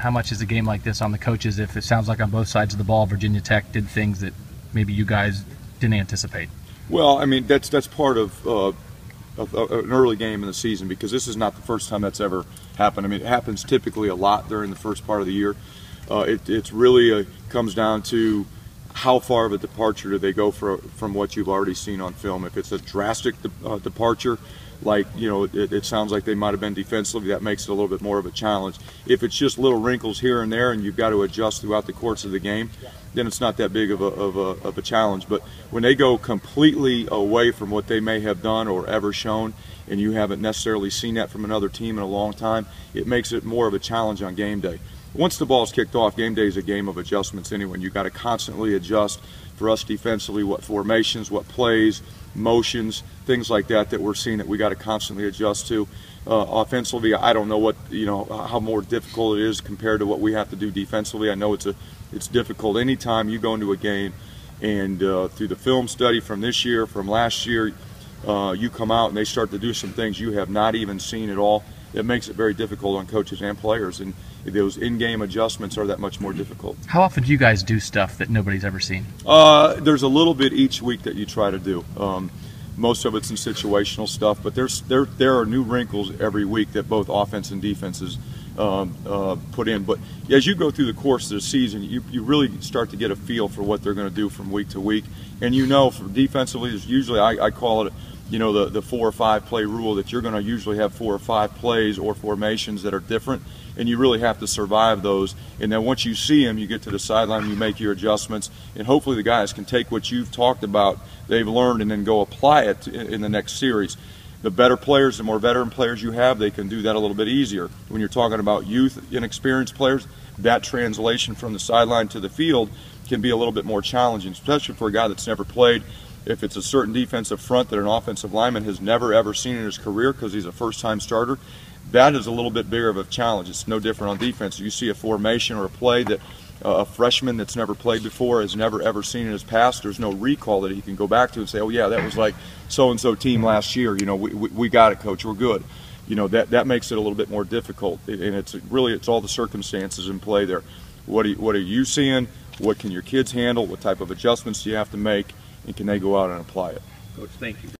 how much is a game like this on the coaches if it sounds like on both sides of the ball Virginia Tech did things that maybe you guys didn't anticipate? Well, I mean, that's part of an early game in the season, because this is not the first time that's ever happened. I mean, it happens typically a lot during the first part of the year. It's really comes down to how far of a departure do they go from what you've already seen on film. If it's a drastic departure, like, you know, it sounds like they might have been defensively, that makes it a little bit more of a challenge. If it's just little wrinkles here and there and you've got to adjust throughout the course of the game, then it's not that big of a challenge. But when they go completely away from what they may have done or ever shown, and you haven't necessarily seen that from another team in a long time, it makes it more of a challenge on game day. Once the ball's kicked off, game day is a game of adjustments anyway. You've got to constantly adjust. For us defensively, what formations, what plays, motions, things like that we're seeing that we got to constantly adjust to. Offensively, I don't know what, you know, how more difficult it is compared to what we have to do defensively. I know it's difficult. Anytime you go into a game and through the film study from this year, from last year, you come out and they start to do some things you have not even seen at all, it makes it very difficult on coaches and players, and those in-game adjustments are that much more difficult. How often do you guys do stuff that nobody's ever seen? There's a little bit each week that you try to do. Most of it's in situational stuff, but there are new wrinkles every week that both offense and defenses put in. But as you go through the course of the season, you really start to get a feel for what they're going to do from week to week. And you know, for defensively, there's usually, I call it, you know, the 4 or 5 play rule, that you're going to usually have 4 or 5 plays or formations that are different, and you really have to survive those. And then once you see them, you get to the sideline, you make your adjustments, and hopefully the guys can take what you've talked about, they've learned, and then go apply it in the next series. The better players, the more veteran players you have, they can do that a little bit easier. When you're talking about youth, inexperienced players, that translation from the sideline to the field can be a little bit more challenging, especially for a guy that's never played. If it's a certain defensive front that an offensive lineman has never ever seen in his career because he's a first-time starter, that is a little bit bigger of a challenge. It's no different on defense. You see a formation or a play that a freshman that's never played before has never ever seen in his past, there's no recall that he can go back to and say, oh yeah, that was like so-and-so team last year. You know, we got it, coach, we're good. You know, that makes it a little bit more difficult, and it's all the circumstances in play there. What are you seeing? What can your kids handle? What type of adjustments do you have to make? And can they go out and apply it? Coach, thank you.